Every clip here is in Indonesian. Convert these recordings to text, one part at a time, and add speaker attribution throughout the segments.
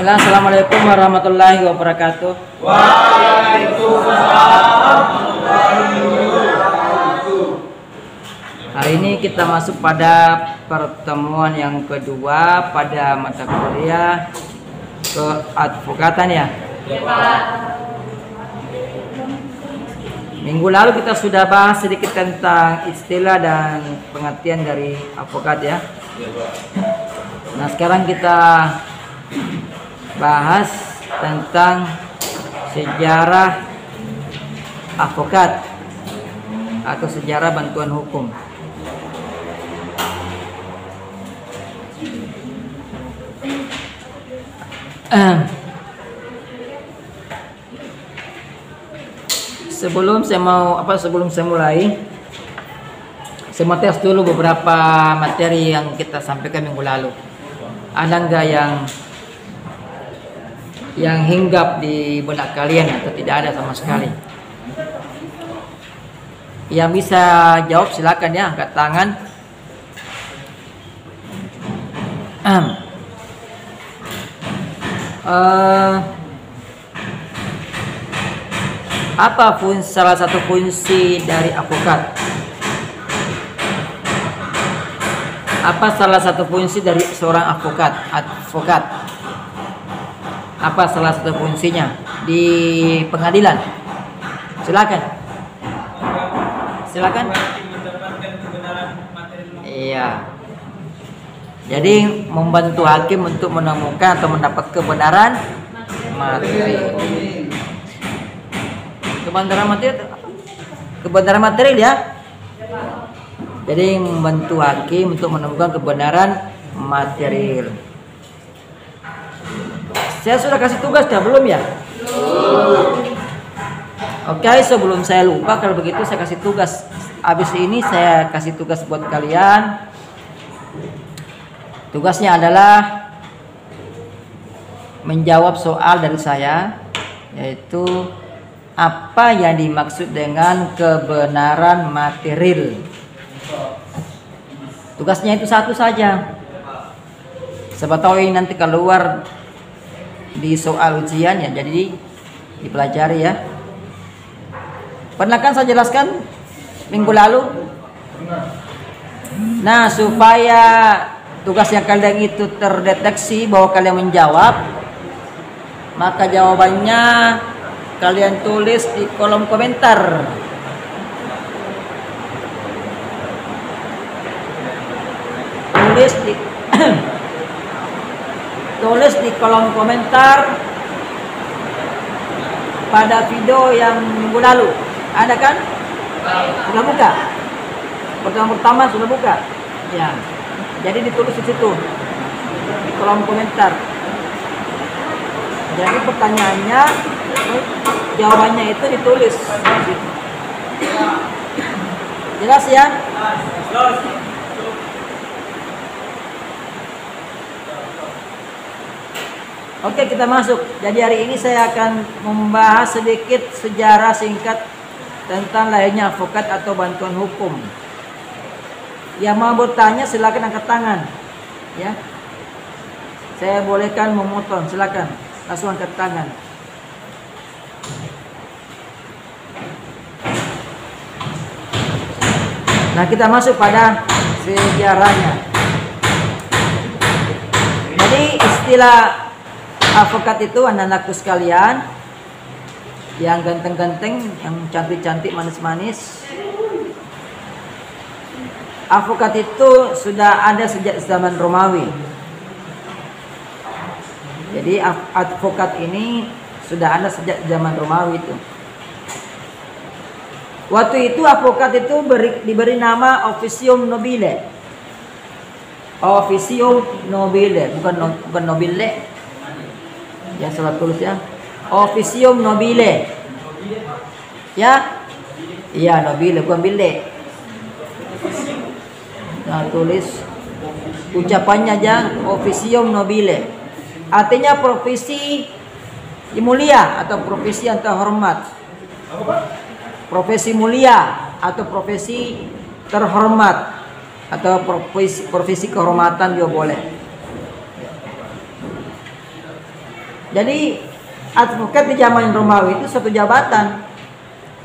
Speaker 1: Bismillah, Assalamualaikum warahmatullahi wabarakatuh.
Speaker 2: Waalaikumsalam warahmatullahi wabarakatuh.
Speaker 1: Hari ini kita masuk pada pertemuan yang kedua pada mata kuliah keadvokatan ya. Minggu lalu kita sudah bahas sedikit tentang istilah dan pengertian dari advokat ya. Nah, sekarang kita bahas tentang sejarah advokat atau sejarah bantuan hukum. Sebelum saya mulai, saya mau tes dulu beberapa materi yang kita sampaikan minggu lalu. Ada nggak yang hinggap di benak kalian atau tidak ada sama sekali? Yang bisa jawab silakan ya, angkat tangan. Apa salah satu fungsi dari advokat? Apa salah satu fungsi dari seorang advokat? Apa salah satu fungsinya di pengadilan? Silakan. Iya. Jadi membantu hakim untuk menemukan atau mendapat kebenaran materi. Kebenaran material ya. Jadi membantu hakim untuk menemukan kebenaran material. Saya sudah kasih tugas dah belum ya? Oke, sebelum saya lupa, kalau begitu saya kasih tugas. Habis ini saya kasih tugas buat kalian. Tugasnya adalah menjawab soal dari saya, yaitu apa yang dimaksud dengan kebenaran material. Tugasnya itu satu saja. Siapa tahu ini nanti keluar di soal ujian ya, jadi dipelajari ya. Pernah kan saya jelaskan minggu lalu? Nah, supaya tugas yang kalian itu terdeteksi bahwa kalian menjawab, maka jawabannya kalian tulis di kolom komentar. Tulis di kolom komentar pada video yang minggu lalu. Ada kan? Sudah buka? Pertama sudah buka? Ya. Jadi ditulis di situ di kolom komentar. Jadi pertanyaannya, jawabannya itu ditulis di situ. Jelas ya? Oke, kita masuk. Jadi hari ini saya akan membahas sedikit sejarah singkat tentang lahirnya advokat atau bantuan hukum. Yang mau bertanya silakan angkat tangan. Ya. Saya bolehkan memotong, silakan. Langsung angkat tangan. Nah, kita masuk pada sejarahnya. Jadi istilah advokat itu anak-anakku sekalian yang ganteng-ganteng, yang cantik-cantik, manis-manis. Advokat itu sudah ada sejak zaman Romawi. Jadi advokat ini sudah ada sejak zaman Romawi itu. Waktu itu advokat itu diberi nama officium nobile. Officium nobile, bukan nobile. Ya, salah tulis ya. Officium nobile. Ya? Iya, nobile bukan bile. Nah, tulis ucapannya aja officium nobile. Artinya profesi mulia atau profesi yang terhormat. Profesi mulia atau profesi terhormat atau profesi kehormatan juga boleh. Jadi advokat di zaman Romawi itu suatu jabatan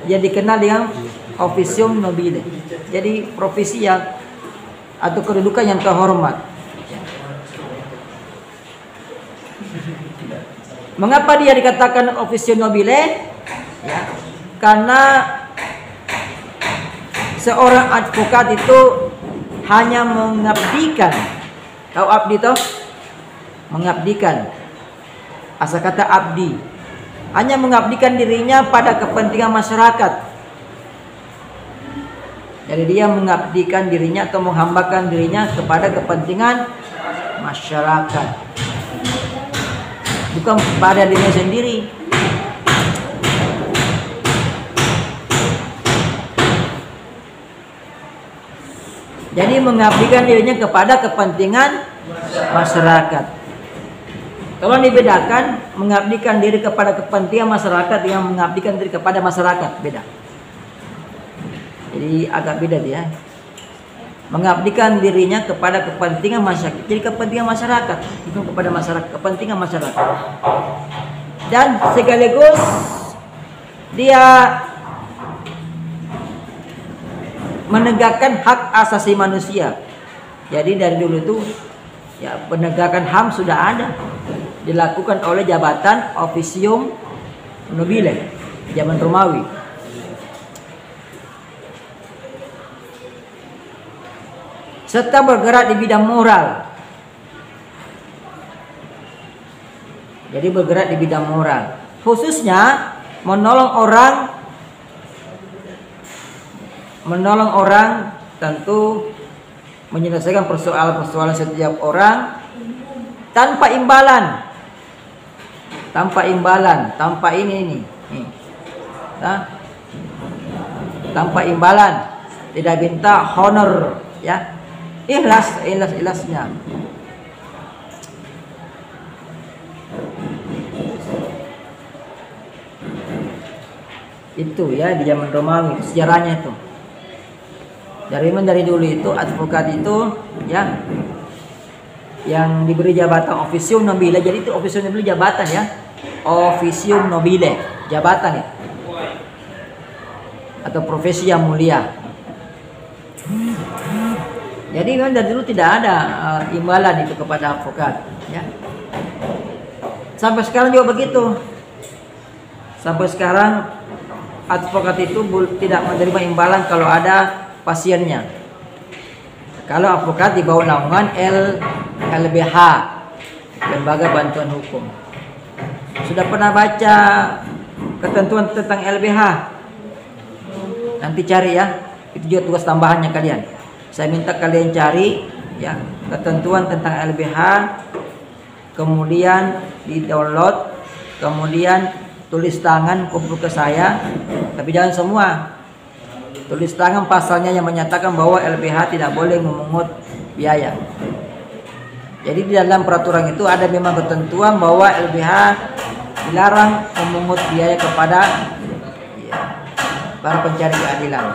Speaker 1: yang dikenal dengan officium nobile. Jadi profesi yang atau kedudukan yang terhormat. Mengapa dia dikatakan officium nobile? Ya, karena seorang advokat itu hanya mengabdikan. Tahu abdi toh? Mengabdikan. Asal kata abdi. Hanya mengabdikan dirinya pada kepentingan masyarakat. Jadi dia mengabdikan dirinya atau menghambakan dirinya kepada kepentingan masyarakat. Bukan pada dirinya sendiri. Jadi mengabdikan dirinya kepada kepentingan masyarakat. Kalau dibedakan, mengabdikan diri kepada kepentingan masyarakat dengan mengabdikan diri kepada masyarakat, beda. Jadi agak beda dia. Mengabdikan dirinya kepada kepentingan masyarakat, jadi kepentingan masyarakat, bukan kepada masyarakat, kepentingan masyarakat. Dan sekaligus dia menegakkan hak asasi manusia. Jadi dari dulu itu ya penegakan HAM sudah ada, dilakukan oleh jabatan officium nobile zaman Romawi. Serta bergerak di bidang moral. Jadi bergerak di bidang moral, khususnya menolong orang tentu menyelesaikan persoalan-persoalan setiap orang tanpa imbalan. Tanpa ini. Nah, tanpa imbalan, tidak minta honor, ya. Ikhlasnya. Itu ya di zaman Romawi sejarahnya itu. Dari dulu itu advokat itu ya yang diberi jabatan officium nobile. Jadi itu officium nobile jabatan ya. Officium nobile, jabatan ya. Atau profesi yang mulia. Jadi memang dari dulu tidak ada imbalan itu kepada advokat, ya. Sampai sekarang juga begitu. Sampai sekarang advokat itu tidak menerima imbalan kalau ada pasiennya. Kalau advokat di bawah naungan LBH, Lembaga Bantuan Hukum. Sudah pernah baca ketentuan tentang LBH? Nanti cari ya. Itu juga tugas tambahannya kalian. Saya minta kalian cari ya ketentuan tentang LBH, kemudian di-download, kemudian tulis tangan kumpul ke saya, tapi jangan semua. Tulis tangan pasalnya yang menyatakan bahwa LBH tidak boleh memungut biaya. Jadi di dalam peraturan itu ada memang ketentuan bahwa LBH dilarang memungut biaya kepada ya, para pencari keadilan.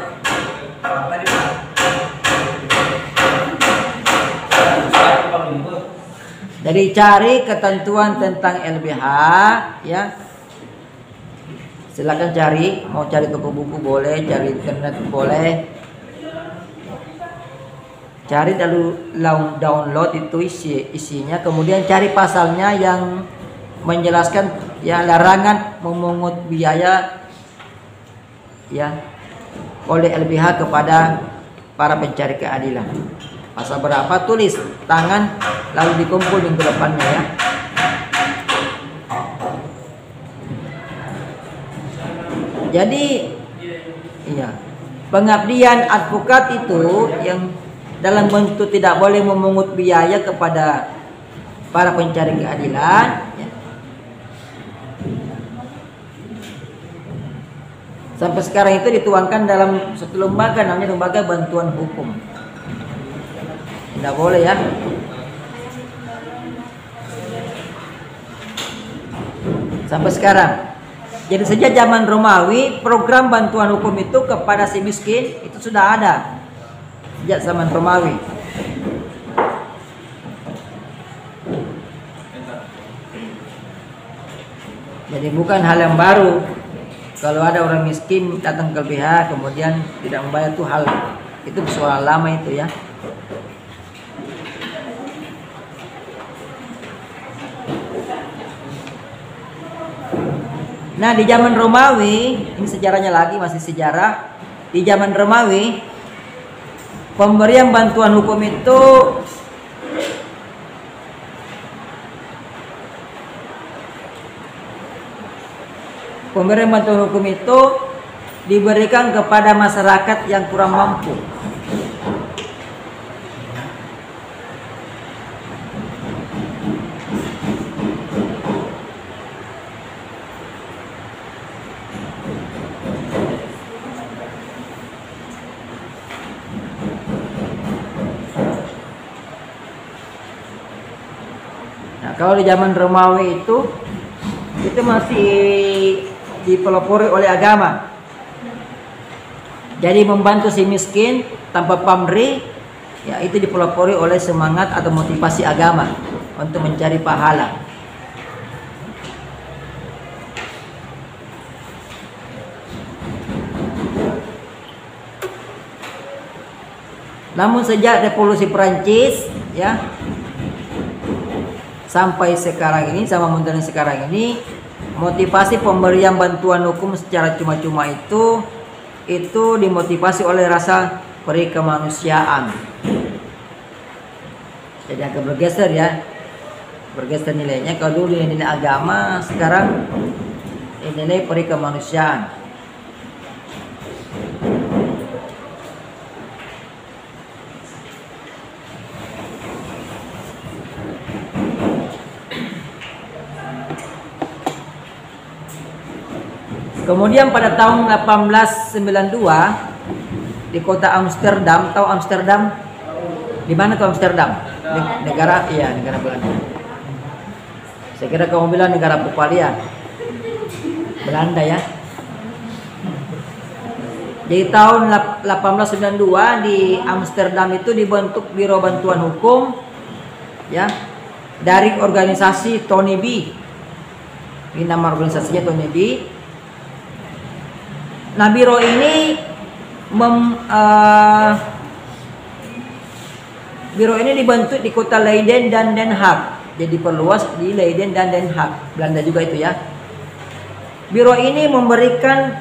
Speaker 1: Jadi cari ketentuan tentang LBH ya. Silakan cari, mau cari toko buku boleh, cari internet boleh. Cari lalu download itu isinya, kemudian cari pasalnya yang menjelaskan ya larangan memungut biaya ya oleh LBH kepada para pencari keadilan. Pasal berapa tulis tangan lalu dikumpul minggu depannya ya. Jadi iya, pengabdian advokat itu yang dalam bentuk tidak boleh memungut biaya kepada para pencari keadilan ya. Sampai sekarang itu dituangkan dalam satu lembaga namanya Lembaga Bantuan Hukum. Tidak boleh ya. Sampai sekarang. Jadi sejak zaman Romawi program bantuan hukum itu kepada si miskin itu sudah ada. Sejak zaman Romawi. Jadi bukan hal yang baru. Kalau ada orang miskin datang ke LBH kemudian tidak membayar itu hal itu persoalan lama itu ya. Nah di zaman Romawi, ini sejarahnya lagi masih sejarah. Di zaman Romawi, pemberian bantuan hukum itu diberikan kepada masyarakat yang kurang mampu. Nah, kalau di zaman Romawi itu masih dipelopori oleh agama. Jadi membantu si miskin tanpa pamrih, ya itu dipelopori oleh semangat atau motivasi agama untuk mencari pahala. Namun sejak Revolusi Perancis, ya sampai sekarang ini, sama modern sekarang ini, motivasi pemberian bantuan hukum secara cuma-cuma itu dimotivasi oleh rasa peri kemanusiaan. Jadi agak bergeser ya, bergeser nilainya. Kalau dulu nilai agama, sekarang nilai peri kemanusiaan. Kemudian pada tahun 1892 di kota Amsterdam, tahu Amsterdam? Di mana tuh Amsterdam? Negara Belanda. Saya kira kamu bilang negara Popalia. Belanda ya. Jadi tahun 1892 di Amsterdam itu dibentuk Biro Bantuan Hukum ya dari organisasi Tony B. Ini nama organisasinya Tony B. Nah, biro ini dibentuk di kota Leiden dan Den Haag. Jadi perluas di Leiden dan Den Haag, Belanda juga itu ya. Biro ini memberikan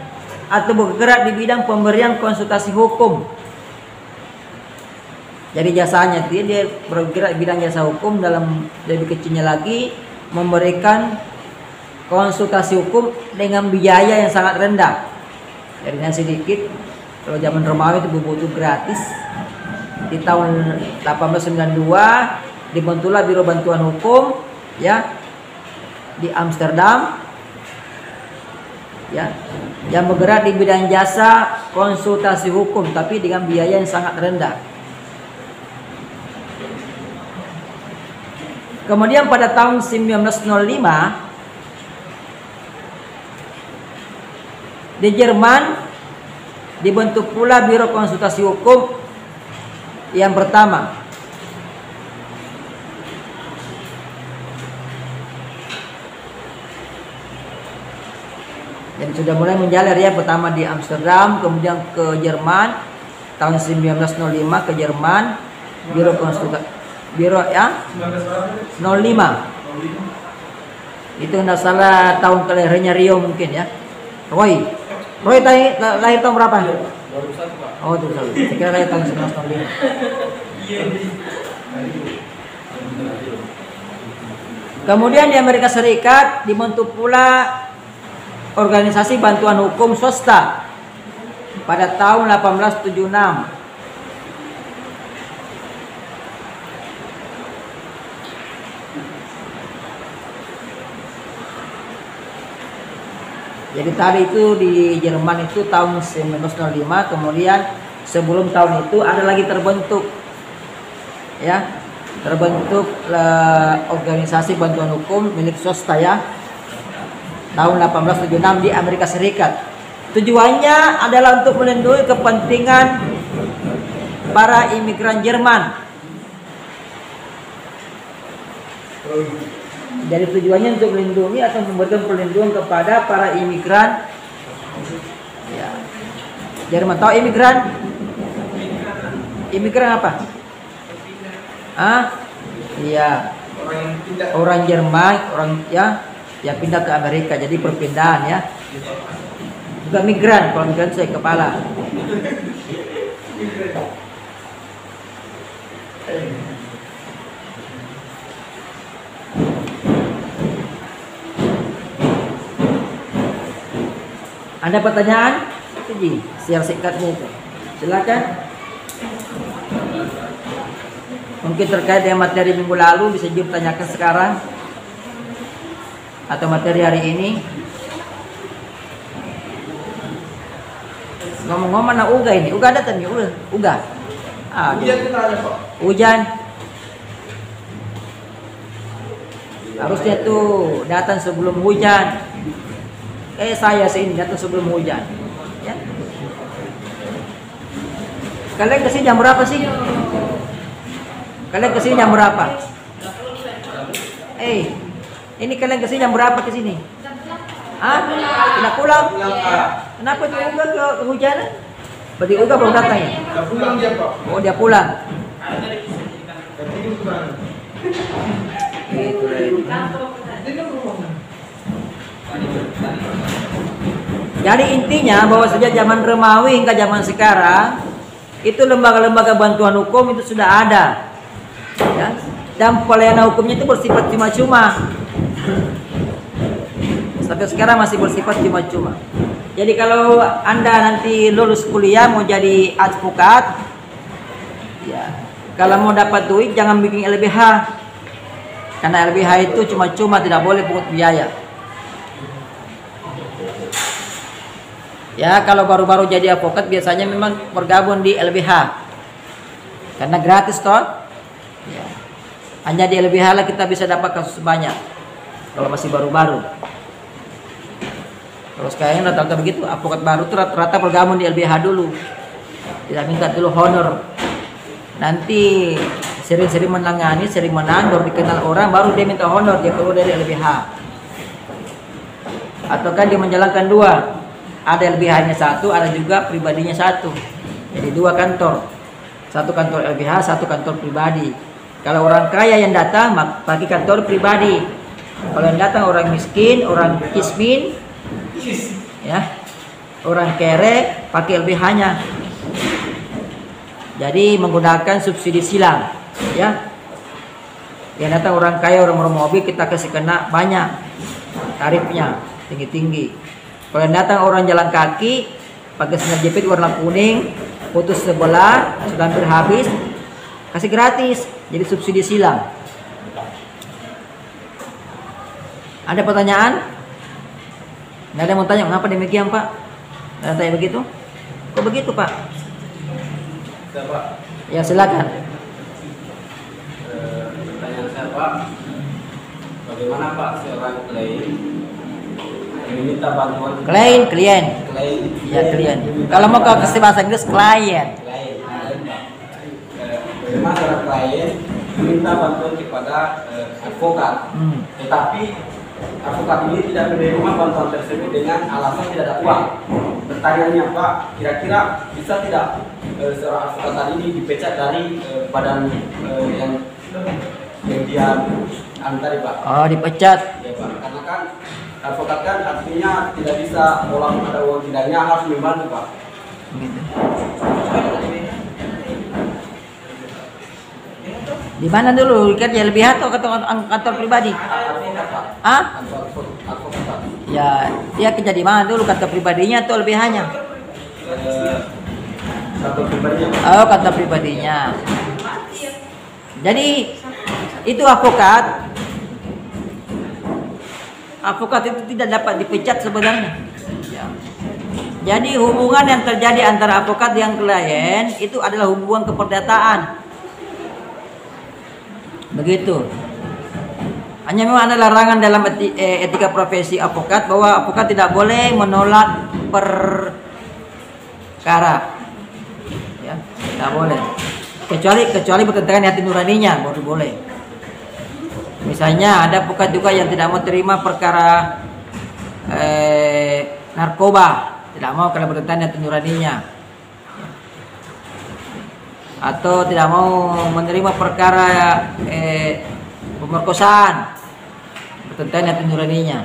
Speaker 1: atau bergerak di bidang pemberian konsultasi hukum. Jadi jasanya dia bergerak di bidang jasa hukum, dalam lebih kecilnya lagi memberikan konsultasi hukum dengan biaya yang sangat rendah. Jadinya sedikit. Kalau zaman Romawi itu butuh gratis. Di tahun 1892 dibentuklah Biro Bantuan Hukum ya di Amsterdam ya, yang bergerak di bidang jasa konsultasi hukum tapi dengan biaya yang sangat rendah. Kemudian pada tahun 1905 di Jerman dibentuk pula Biro Konsultasi Hukum yang pertama. Jadi sudah mulai menjalar ya, pertama di Amsterdam, kemudian ke Jerman tahun 1905 ke Jerman, Biro Konsultasi Biro ya 05. Itu enggak salah tahun kelahirannya Rio mungkin ya. Roy lahir tahun berapa? 2001, Pak. Oh, 2001. Saya kira lahir tahun 1905. Kemudian di Amerika Serikat dibentuk pula organisasi bantuan hukum swasta pada tahun 1876. Jadi tadi itu di Jerman itu tahun 1905, kemudian sebelum tahun itu ada lagi terbentuk ya, organisasi bantuan hukum milik swasta ya, tahun 1876 di Amerika Serikat. Tujuannya adalah untuk melindungi kepentingan para imigran Jerman Jadi tujuannya untuk melindungi atau memberikan perlindungan kepada para imigran. Ya. Jerman, tahu imigran? Imigran apa? Iya. Orang Jerman, orang ya pindah ke Amerika, jadi perpindahan ya. Juga migran, kalau migran saya kepala. Ada pertanyaan? Jadi, siar singkatnya itu. Silakan. Mungkin terkait dengan materi minggu lalu bisa juga tanyakan sekarang atau materi hari ini. Ngomong-ngomong mana Uga ini? Uga datang ya? Uga.
Speaker 2: Hujan kita ada Pak.
Speaker 1: Hujan. Harusnya tuh datang sebelum hujan. Saya sini datang sebelum hujan. Ya. Kalian kesini jam berapa sih? Kalian kesini jam berapa? Ini kalian kesini jam berapa kesini? Tidak pulang? Kenapa tuh Uga ke kehujanan? Berarti Uga belum datang ya?
Speaker 2: Udah pulang dia Pak.
Speaker 1: Oh dia pulang. Jadi intinya bahwa sejak zaman Romawi hingga zaman sekarang itu lembaga-lembaga bantuan hukum itu sudah ada, ya? Dan pelayanan hukumnya itu bersifat cuma-cuma. Sampai sekarang masih bersifat cuma-cuma. Jadi kalau Anda nanti lulus kuliah mau jadi advokat, ya kalau mau dapat duit jangan bikin LBH, karena LBH itu cuma-cuma, tidak boleh pungut biaya. Ya kalau baru-baru jadi advokat biasanya memang bergabung di LBH karena gratis toh. Ya. Hanya di LBH lah kita bisa dapat kasus banyak kalau masih baru-baru. Kalau sekarang rata-rata begitu, advokat baru itu rata-rata bergabung di LBH dulu, tidak minta dulu honor. Nanti sering-sering menangani, sering menang, baru dikenal orang, baru dia minta honor, dia keluar dari LBH. Atau kan dia menjalankan dua, ada LBH-nya satu, ada juga pribadinya satu. Jadi dua kantor, satu kantor LBH, satu kantor pribadi. Kalau orang kaya yang datang pakai kantor pribadi, kalau yang datang orang miskin, orang kismin, ya, orang kere pakai LBH-nya. Jadi menggunakan subsidi silang, ya. Yang datang orang kaya, orang bermobil kita kasih kena banyak tarifnya, tinggi-tinggi. Kalau yang datang orang jalan kaki pakai sandal jepit warna kuning, putus sebelah, sudah hampir habis, kasih gratis. Jadi subsidi silang. Ada pertanyaan? Nggak ada yang mau tanya, kenapa demikian Pak? Nggak tanya begitu? Kok begitu Pak?
Speaker 2: Pak.
Speaker 1: Ya silakan.
Speaker 2: Pertanyaan saya Pak, bagaimana Pak seorang klien meminta bantuan
Speaker 1: Klien. Ya klien. Kalau mau ke bahasa Inggris klien.
Speaker 2: Bagaimana seorang klien meminta bantuan kepada advokat, tetapi advokat ini tidak menerima bantuan tersebut dengan alasan tidak ada uang. Pertanyaannya Pak, kira-kira bisa tidak seorang advokat tadi ini dipecat dari badan yang dia antar Pak?
Speaker 1: Oh dipecat.
Speaker 2: Ya Pak, karena kan advokat kan artinya tidak bisa olah ada uang tidaknya, harus membantu Pak.
Speaker 1: Gitu. Di mana dulu kerja lebih atau kantor pribadi?
Speaker 2: Advokat.
Speaker 1: Ya dia kerja di mana dulu, kantor pribadinya atau lebih hanya?
Speaker 2: Kantor pribadinya.
Speaker 1: Oh kantor pribadinya. Jadi itu advokat itu tidak dapat dipecat sebenarnya. Ya. Jadi hubungan yang terjadi antara advokat dan klien itu adalah hubungan keperdataan. Begitu. Hanya memang ada larangan dalam etika profesi advokat bahwa advokat tidak boleh menolak perkara. Ya, tidak boleh. Kecuali bertentangan hati nuraninya baru boleh. Misalnya ada avokat juga yang tidak mau terima perkara narkoba, tidak mau kalau bertentangan dengan nuraninya, atau tidak mau menerima perkara pemerkosaan, bertentangan dengan nuraninya.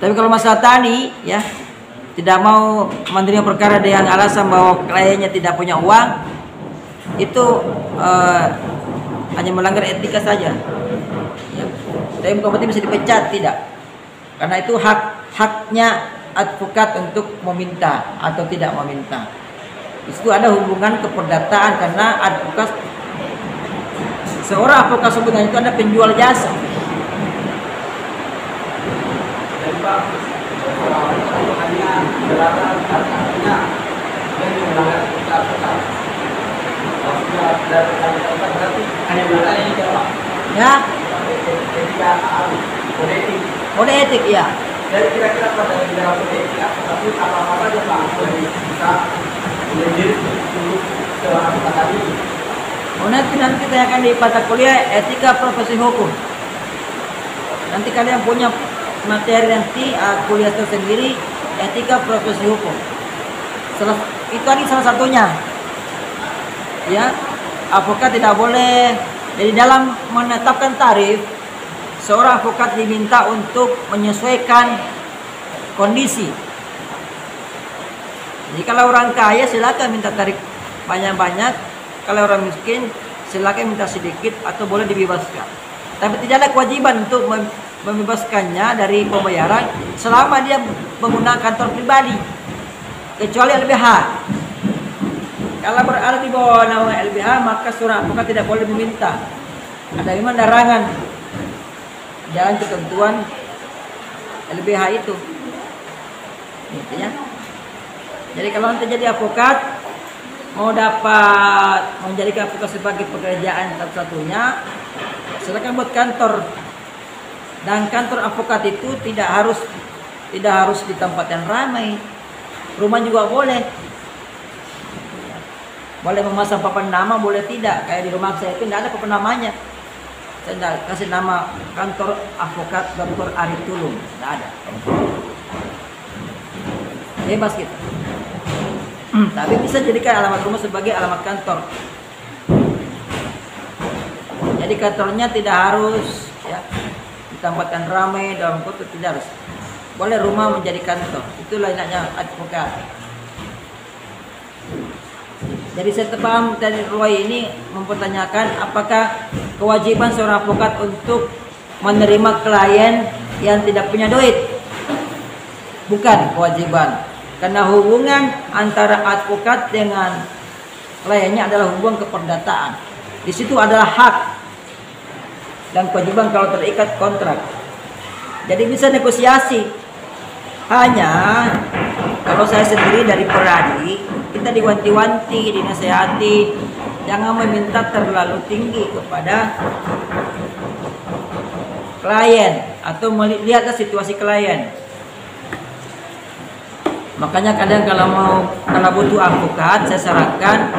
Speaker 1: Tapi kalau masalah tadi, ya, tidak mau menerima perkara dengan alasan bahwa kliennya tidak punya uang, itu hanya melanggar etika saja. Ya. Tapi bukan berarti bisa dipecat, tidak. Karena itu haknya advokat untuk meminta atau tidak meminta. Di situ ada hubungan keperdataan karena advokat, seorang advokat sebenarnya itu ada penjual jasa.
Speaker 2: Dan Pak, hanya melarang artinya yang melanggar etika advokat. Berarti hanya melanggar etika, Pak.
Speaker 1: Ya,
Speaker 2: Etika kode etik.
Speaker 1: kode etik ya.
Speaker 2: Jadi kira-kira pada dalam kode etik tapi apa-apa saja Pak yang bisa menjadi untuk seorang advokat tadi.
Speaker 1: Nanti kita akan di mata kuliah etika profesi hukum. Nanti kalian punya materi nanti kuliah tersendiri etika profesi hukum. Itu tadi salah satunya. Ya, advokat tidak boleh. Jadi dalam menetapkan tarif, seorang advokat diminta untuk menyesuaikan kondisi. Jadi kalau orang kaya silakan minta tarif banyak-banyak. Kalau orang miskin silakan minta sedikit atau boleh dibebaskan. Tapi tidak ada kewajiban untuk membebaskannya dari pembayaran selama dia menggunakan kantor pribadi, kecuali LBH. Kalau berada di bawah nama LBH maka seorang advokat tidak boleh meminta. Ada memang larangan jalan ketentuan LBH itu. Gitu ya. Jadi kalau nanti jadi advokat mau menjadikan advokat sebagai pekerjaan satu-satunya, silakan buat kantor. Dan kantor advokat itu tidak harus di tempat yang ramai. Rumah juga boleh. Boleh memasang papan nama, boleh tidak. Kayak di rumah saya itu tidak ada papan namanya. Saya tidak kasih nama kantor advokat Dr. Ari Tulung, tidak ada. Bebas kita. Tapi bisa jadikan alamat rumah sebagai alamat kantor. Jadi kantornya tidak harus ya ditempatkan ramai dalam kota, tidak harus. Boleh rumah menjadi kantor. Itulah enaknya advokat. Jadi saya paham dari Roy ini mempertanyakan apakah kewajiban seorang advokat untuk menerima klien yang tidak punya duit. Bukan kewajiban. Karena hubungan antara advokat dengan kliennya adalah hubungan keperdataan. Di situ adalah hak dan kewajiban kalau terikat kontrak. Jadi bisa negosiasi. Hanya kalau saya sendiri dari Peradi, kita diwanti-wanti, dinasehati, jangan meminta terlalu tinggi kepada klien atau melihatlah situasi klien. Makanya kadang kalau butuh advokat, saya sarankan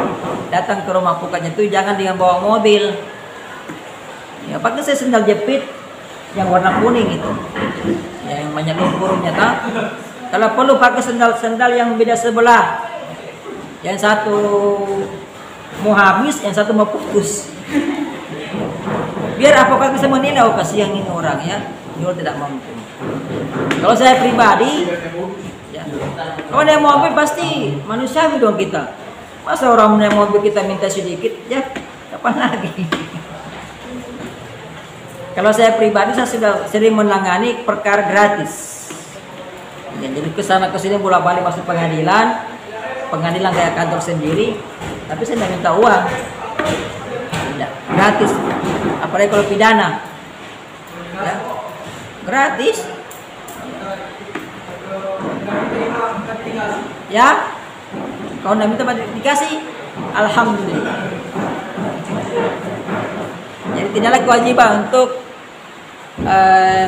Speaker 1: datang ke rumah advokatnya itu jangan dengan bawa mobil. Ya, pakai saya sendal jepit yang warna kuning itu, yang banyak lumpurnya tak. Kalau perlu pakai sendal yang beda sebelah. Yang satu mau habis, yang satu mau putus. Biar advokat bisa menilai, oh kasihan ini orang ya, dia tidak mampu. Kalau saya pribadi, ya, kalau naik mobil pasti manusiawi dong kita. Masa orang naik mobil kita minta sedikit, ya kapan lagi? Kalau saya pribadi, saya sudah sering menangani perkara gratis. Ya, jadi kesana kesini bolak-balik masuk pengadilan kayak kantor sendiri, tapi saya tidak minta uang, tidak, gratis. Apalagi kalau pidana, ya, gratis. Ya, kalau tidak minta dikasih, alhamdulillah. Jadi tidaklah kewajiban untuk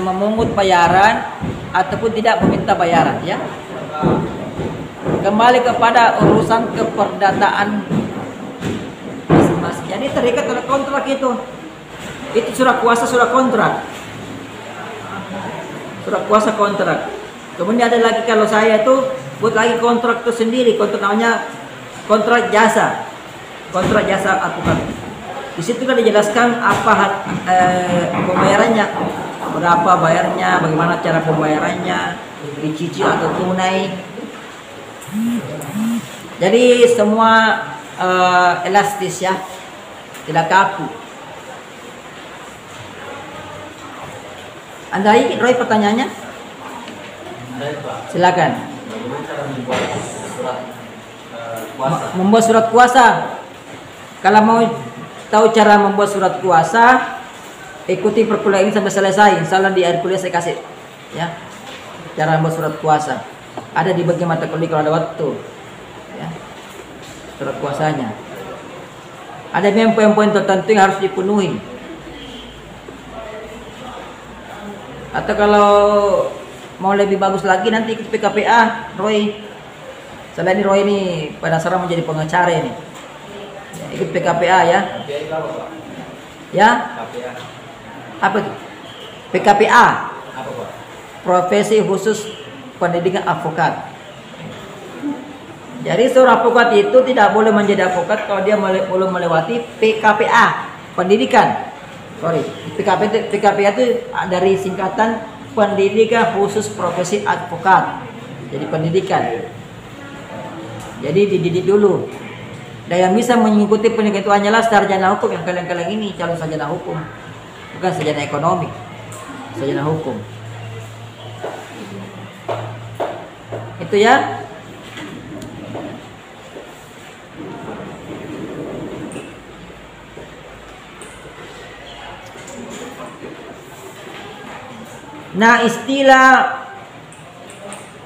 Speaker 1: memungut bayaran ataupun tidak meminta bayaran, ya. Kembali kepada urusan keperdataan masing-masing. Jadi terikat oleh kontrak itu. Itu surat kuasa, surat kontrak. Surat kuasa kontrak. Kemudian ada lagi kalau saya tuh buat lagi kontrak itu sendiri, kontrak namanya kontrak jasa. Kontrak jasa advokat. Di situ kan dijelaskan apa pembayarannya, berapa bayarnya, bagaimana cara pembayarannya, dicicil atau tunai. Jadi semua elastis ya, tidak kaku. Anda ingin Roy pertanyaannya? Silakan.
Speaker 2: Bagaimana cara membuat surat kuasa?
Speaker 1: Membuat surat kuasa. Kalau mau tahu cara membuat surat kuasa, ikuti perkuliahan ini sampai selesai. Insya Allah di akhir kuliah saya kasih ya cara membuat surat kuasa. Ada di bagian mata kuliah kalau ada waktu ya, surat kuasanya. Ada poin-poin tertentu yang harus dipenuhi. Atau kalau mau lebih bagus lagi nanti ikut PKPA Roy. Selain ini Roy ini penasaran menjadi pengacara ini ya, ikut PKPA ya. Ya apa itu PKPA?
Speaker 2: Apa, Pak?
Speaker 1: Profesi khusus pendidikan advokat. Jadi seorang advokat itu tidak boleh menjadi advokat kalau dia belum melewati PKPA, pendidikan. PKPA itu dari singkatan pendidikan khusus profesi advokat. Jadi pendidikan. Jadi dididik dulu. Dan yang bisa mengikuti pendidikan itu hanyalah sarjana hukum yang kalian-kalian ini calon sarjana hukum, bukan sarjana ekonomi, sarjana hukum. Itu ya. Nah, istilah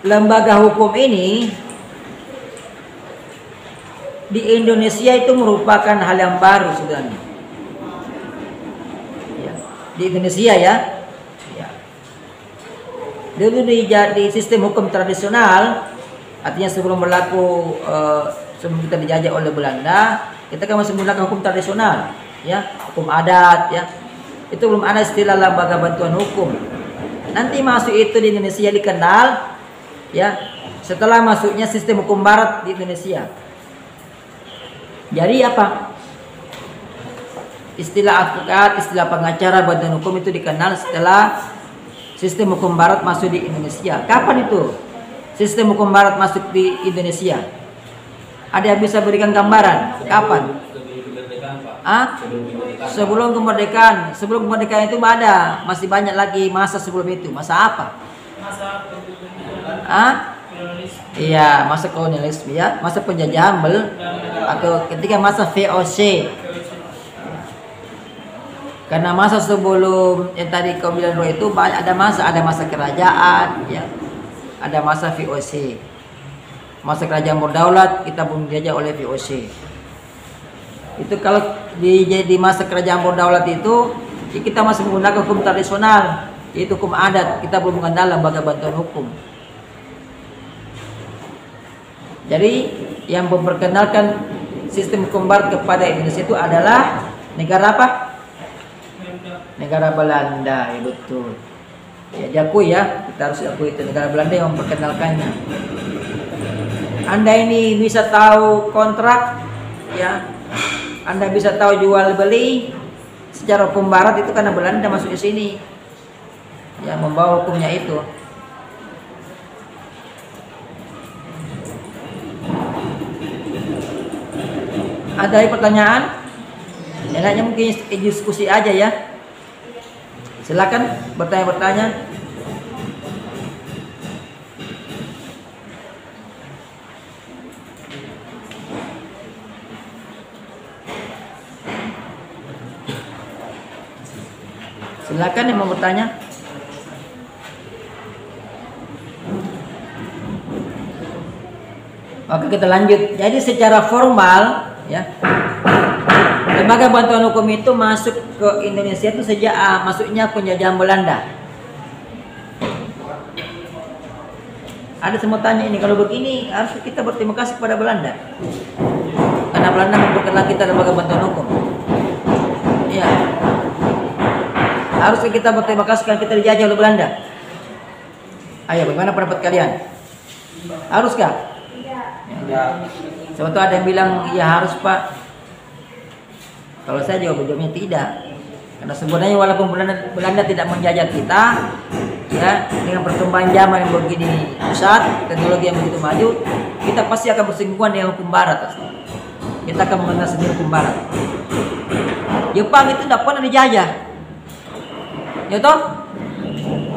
Speaker 1: lembaga hukum ini di Indonesia itu merupakan hal yang baru sebenarnya. Ya, di Indonesia ya. Ya. Dulu di sistem hukum tradisional, artinya sebelum berlaku sebelum kita dijajah oleh Belanda, kita kan masih menggunakan hukum tradisional, ya, hukum adat, ya. Itu belum ada istilah lembaga bantuan hukum. Nanti masuk itu di Indonesia dikenal ya setelah masuknya sistem hukum barat di Indonesia. Jadi apa? Istilah advokat, istilah pengacara, bantuan hukum itu dikenal setelah sistem hukum barat masuk di Indonesia. Kapan itu sistem hukum barat masuk di Indonesia? Ada yang bisa berikan gambaran? Kapan? Sebelum kemerdekaan. Sebelum kemerdekaan itu ada, masih banyak lagi masa sebelum itu. Masa apa? Iya, masa kolonialisme ya, masa penjajahan atau ketika masa VOC. Karena masa sebelum yang tadi kau bilang itu banyak, ada masa kerajaan ya. Ada masa VOC. Masa kerajaan berdaulat kita belum dijajah oleh VOC. Itu kalau di masa kerajaan berdaulat itu kita masih menggunakan hukum tradisional, yaitu hukum adat. Kita belum mengenal lembaga bantuan hukum. Jadi yang memperkenalkan sistem hukum barat kepada Indonesia itu adalah negara apa? Negara Belanda, ya betul. Ya diakui ya, kita harus akui itu negara Belanda yang memperkenalkannya. Anda ini bisa tahu kontrak, ya. Anda bisa tahu jual beli secara hukum barat itu karena Belanda masuk di sini, ya, membawa hukumnya itu. Ada pertanyaan? Enaknya mungkin diskusi aja ya. Silakan bertanya-bertanya. Silakan yang mau bertanya. Oke, kita lanjut. Jadi secara formal ya, lembaga bantuan hukum itu masuk ke Indonesia itu sejak masuknya penjajahan Belanda. Ada semua tanya ini, kalau begini harus kita berterima kasih kepada Belanda karena Belanda memperkenalkan kita lembaga bantuan hukum. Ya. Haruskah kita berterima kasih karena kita dijajah oleh Belanda? Ayo, bagaimana pendapat kalian? Haruskah?
Speaker 2: Ya.
Speaker 1: Sebab itu ada yang bilang ya harus, Pak. Kalau saya jawabnya tidak. Karena sebenarnya walaupun Belanda tidak menjajah kita, ya, dengan perkembangan zaman yang begini pesat, teknologi yang begitu maju, kita pasti akan bersinggungan dengan hukum barat. Kita akan mengenal sendiri hukum barat. Jepang itu tidak pernah dijajah. Ya toh?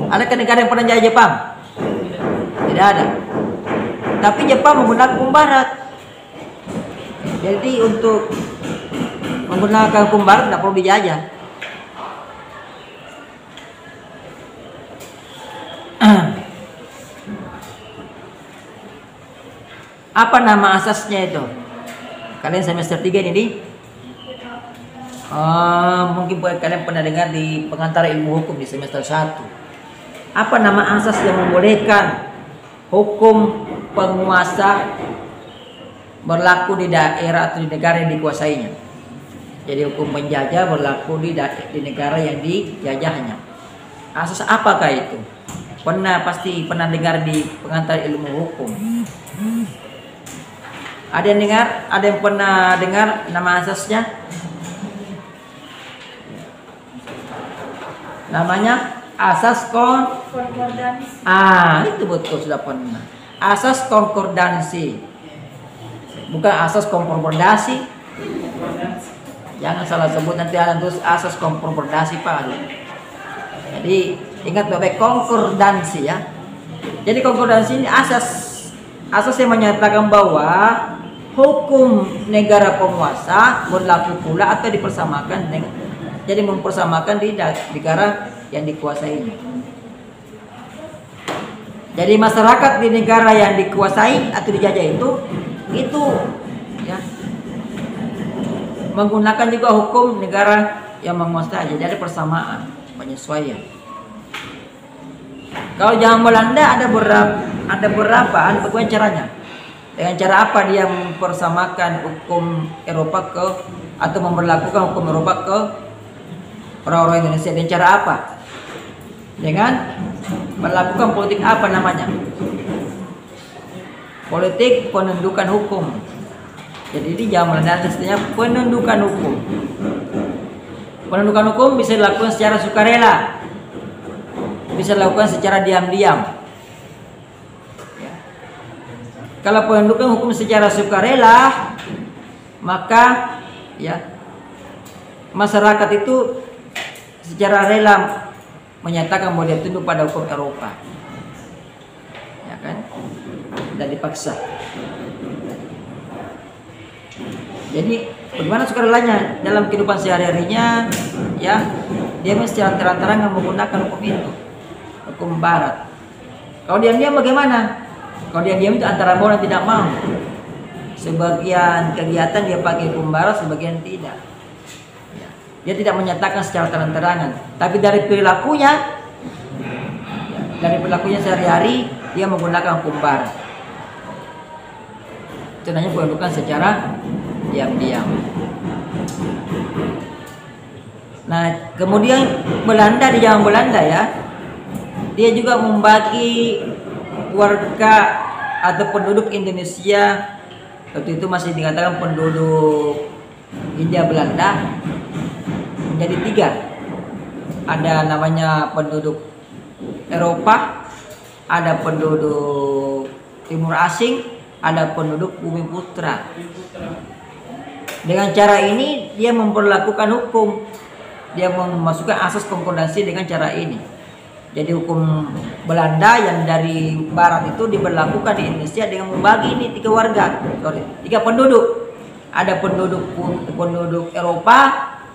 Speaker 1: Adakah negara yang pernah jajah Jepang? Tidak ada. Tapi Jepang menggunakan hukum barat. Jadi untuk menggunakan hukum barat tidak perlu dijajah. Apa nama asasnya itu? Kalian semester 3 ini di mungkin kalian pernah dengar di pengantar ilmu hukum di semester 1. Apa nama asas yang membolehkan hukum penguasa berlaku di daerah atau di negara yang dikuasainya? Jadi hukum penjajah berlaku di negara yang dijajahnya. Asas apakah itu? Pasti pernah dengar di pengantar ilmu hukum. Ada yang dengar? Ada yang pernah dengar nama asasnya? Namanya asas konkordansi. Itu betul, sudah pernah. Asas konkordansi. Bukan asas konkordansi. Jangan salah sebut, nanti ada terus asas konkordansi, Pak. Jadi ingat baik-baik, konkordansi ya. Jadi konkordansi ini asas yang menyatakan bahwa hukum negara penguasa berlaku pula atau dipersamakan dengan, jadi mempersamakan di negara yang dikuasainya. Jadi masyarakat di negara yang dikuasai atau dijajah itu ya menggunakan juga hukum negara yang menguasai. Jadi ada persamaan, penyesuaian. Kalau zaman Belanda ada bagaimana caranya? Dengan cara apa dia mempersamakan hukum Eropa atau memperlakukan hukum Eropa ke orang-orang Indonesia? Dengan cara apa? Dengan melakukan politik apa namanya? Politik penundukan hukum. Jadi di zaman Belanda istilahnya penundukan hukum. Penundukan hukum bisa dilakukan secara sukarela, bisa dilakukan secara diam-diam. Ya. Kalau penundukan hukum secara sukarela, maka ya masyarakat itu secara rela menyatakan bahwa dia tunduk pada hukum Eropa, ya kan? Dan dipaksa. Jadi bagaimana sukarelanya dalam kehidupan sehari-harinya, ya dia secara terang-terangan menggunakan hukum itu, hukum barat. Kalau diam-diam bagaimana? Kalau diam-diam itu antara mau dan tidak mau. Sebagian kegiatan dia pakai hukum barat, sebagian tidak. Ya. Dia tidak menyatakan secara terang-terangan, tapi dari perilakunya, sehari-hari dia menggunakan hukum barat. Itu namanya penundukan secara diam-diam. Nah, kemudian Belanda, di zaman Belanda ya, dia juga membagi warga atau penduduk Indonesia, waktu itu masih dikatakan penduduk Hindia Belanda, menjadi 3. Ada namanya penduduk Eropa, ada penduduk Timur Asing, ada penduduk Bumi Putra. Dengan cara ini dia memperlakukan hukum, dia memasukkan asas konkordansi dengan cara ini. Jadi hukum Belanda yang dari barat itu diberlakukan di Indonesia dengan membagi ini 3 penduduk. Ada penduduk Eropa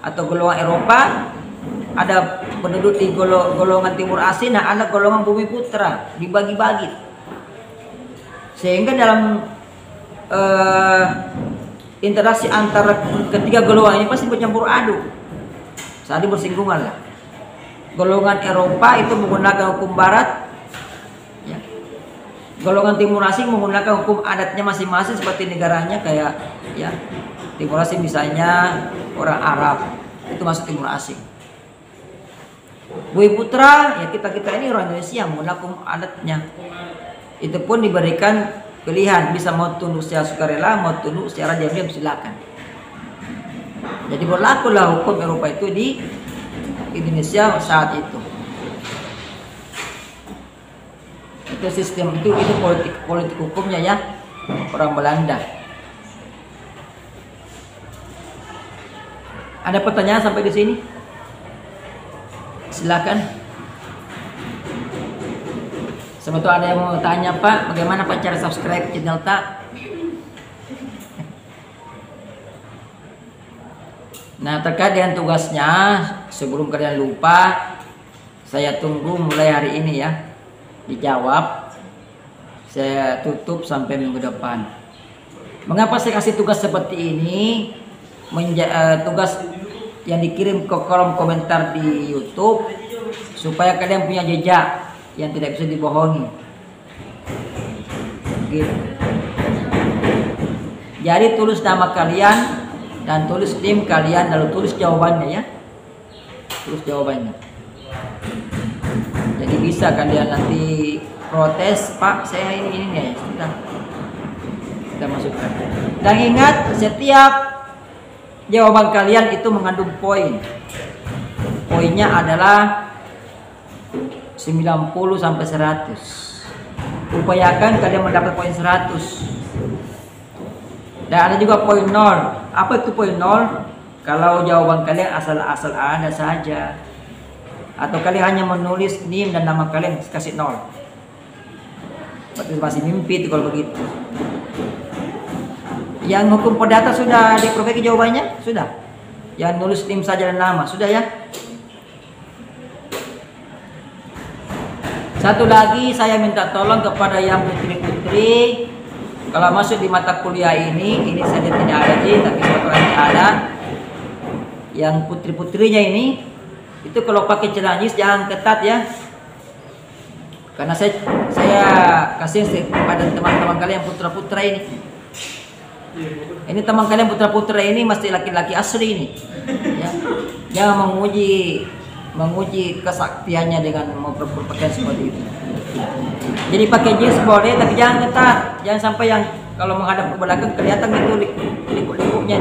Speaker 1: atau golongan Eropa, ada penduduk di golongan Timur Asing, nah ada golongan Bumi Putra, dibagi-bagi. Sehingga dalam interaksi antara ketiga golongan ini pasti bercampur aduk, saling bersinggungan lah. Golongan Eropa itu menggunakan hukum barat, ya. Golongan Timur Asing menggunakan hukum adatnya masing-masing seperti negaranya, kayak ya Timur Asing misalnya orang Arab itu masuk Timur Asing. Bui putra, ya kita ini orang Indonesia menggunakan adatnya. Itu pun diberikan pilihan, bisa mau tunduk secara sukarela, mau tunduk secara diam-diam, silakan. Jadi berlakulah hukum Eropa itu di Indonesia saat itu. Itu sistem itu politik hukumnya ya orang Belanda. Ada pertanyaan sampai di sini? Silakan. Sebetulnya ada yang mau tanya Pak, bagaimana Pak cara subscribe channel Tak? Nah, terkait dengan tugasnya, sebelum kalian lupa, saya tunggu mulai hari ini ya. Dijawab. Saya tutup sampai minggu depan. Mengapa saya kasih tugas seperti ini? Tugas yang dikirim ke kolom komentar di YouTube supaya kalian punya jejak yang tidak bisa dibohongi. Gitu. Jadi tulis nama kalian dan tulis tim kalian, lalu tulis jawabannya ya. Tulis jawabannya. Jadi bisa kalian nanti protes, Pak, saya ini ya, sudah. Kita masukkan. Dan ingat, setiap jawaban kalian itu mengandung poin. Poinnya adalah 90 sampai 100. Upayakan kalian mendapat poin 100. Dan ada juga poin 0. Apa itu poin 0? Kalau jawaban kalian asal-asal ada saja. Atau kalian hanya menulis NIM dan nama kalian kasih 0. Berarti masih mimpi itu kalau begitu. Yang hukum perdata sudah diperbaiki jawabannya? Sudah. Yang nulis NIM saja dan nama, sudah ya? Satu lagi saya minta tolong kepada yang putri-putri, kalau masuk di mata kuliah ini saja tidak ada sih, tapi sebetulnya ada. Yang putri-putrinya ini, itu kalau pakai celana jeans jangan ketat ya. Karena saya kasih kepada teman-teman kalian putra-putra ini. Ini teman kalian putra-putra ini mesti laki-laki asli ini. Ya. Jangan menguji kesaktiannya dengan berpakaian seperti itu. Jadi pakai jeans boleh, tapi jangan ketat. Jangan sampai yang kalau menghadap ke belakang kelihatan itu liku-likunya,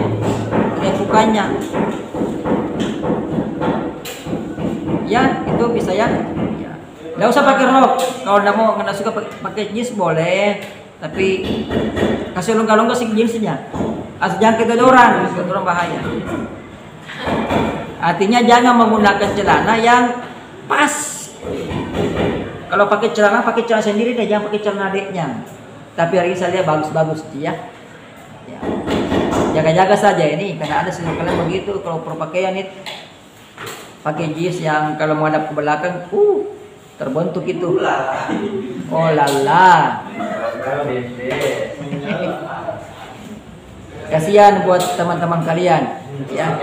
Speaker 1: lekukannya. Ya, itu bisa ya. Nggak usah pakai rok. Kalau nggak suka pakai jeans boleh, tapi kasih longgar-longgar sih jeansnya. Asal jangan kedodoran bahaya. Artinya jangan menggunakan celana yang pas. Kalau pakai celana sendiri deh, jangan pakai celana adiknya. Tapi hari ini saya lihat bagus-bagus ya. Jaga-jaga saja ini, karena ada sini kalian begitu kalau berpakaian itu pakai jeans yang kalau mau hadap ke belakang, terbentuk itu. Oh lala. Kasihan buat teman-teman kalian. Ya.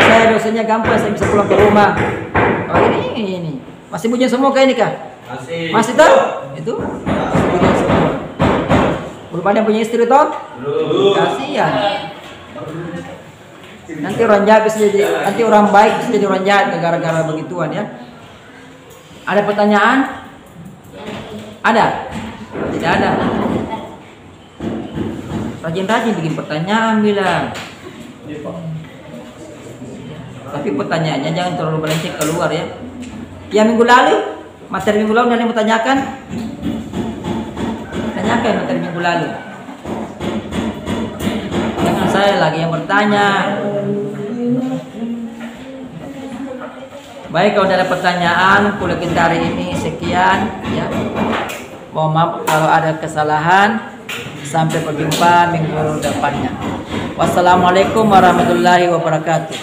Speaker 1: Saya dosanya gampang, saya bisa pulang ke rumah. Oh ini masih punya semua kayak ini kah? Masih toh? Itu? Belum ada yang punya istri toh? Belum. Kasihan. Nanti orang jahat bisa jadi, nanti orang baik bisa jadi orang jahat gara-gara begituan ya. Ada pertanyaan? Ada? Tidak ada. Rajin-rajin bikin pertanyaan bilang. Tapi pertanyaannya jangan terlalu melenceng keluar ya. Ya minggu lalu, materi minggu lalu ada yang mau tanyakan? Tanyakan materi minggu lalu. Jangan saya lagi yang bertanya. Baik, kalau ada pertanyaan kuliah kita hari ini sekian ya. Mohon maaf kalau ada kesalahan. Sampai berjumpa minggu depannya. Wassalamualaikum warahmatullahi wabarakatuh.